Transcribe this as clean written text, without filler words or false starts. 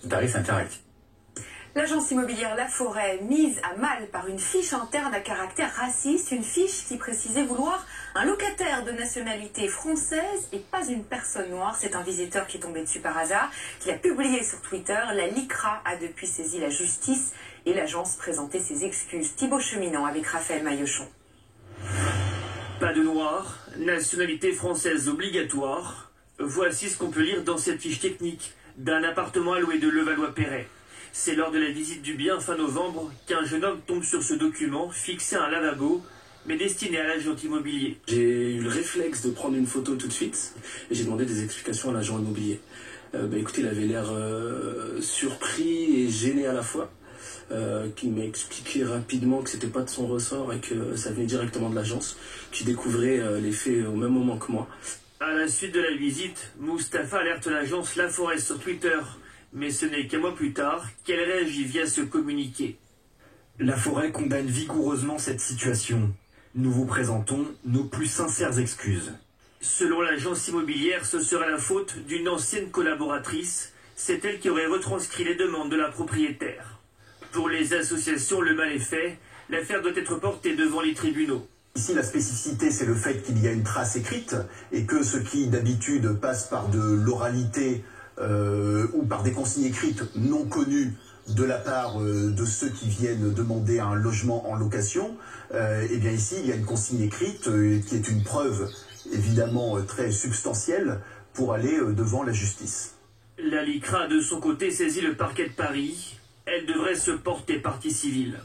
de tarifs interactifs. L'agence immobilière La Forêt, mise à mal par une fiche interne à caractère raciste, une fiche qui précisait vouloir un locataire de nationalité française et pas une personne noire. C'est un visiteur qui est tombé dessus par hasard, qui l'a publié sur Twitter. La LICRA a depuis saisi la justice et l'agence présentait ses excuses. Thibaut Cheminant avec Raphaël Maillochon. Pas de noir, nationalité française obligatoire. Voici ce qu'on peut lire dans cette fiche technique d'un appartement alloué de Levallois-Perret. C'est lors de la visite du bien fin novembre qu'un jeune homme tombe sur ce document fixé à un lavabo, mais destiné à l'agent immobilier. J'ai eu le réflexe de prendre une photo tout de suite et j'ai demandé des explications à l'agent immobilier. Écoutez, il avait l'air surpris et gêné à la fois, qui m'a expliqué rapidement que c'était pas de son ressort et que ça venait directement de l'agence, qui découvrait les faits au même moment que moi. À la suite de la visite, Mustapha alerte l'agence La Forêt sur Twitter. Mais ce n'est qu'un mois plus tard qu'elle réagit via ce communiqué. La Forêt condamne vigoureusement cette situation. Nous vous présentons nos plus sincères excuses. Selon l'agence immobilière, ce serait la faute d'une ancienne collaboratrice. C'est elle qui aurait retranscrit les demandes de la propriétaire. Pour les associations, le mal est fait. L'affaire doit être portée devant les tribunaux. Ici, la spécificité, c'est le fait qu'il y a une trace écrite et que ce qui, d'habitude, passe par de l'oralité ou par des consignes écrites non connues de la part de ceux qui viennent demander un logement en location, et bien ici, il y a une consigne écrite qui est une preuve, évidemment, très substantielle pour aller devant la justice. La LICRA, de son côté, saisit le parquet de Paris. Elle devrait se porter partie civile.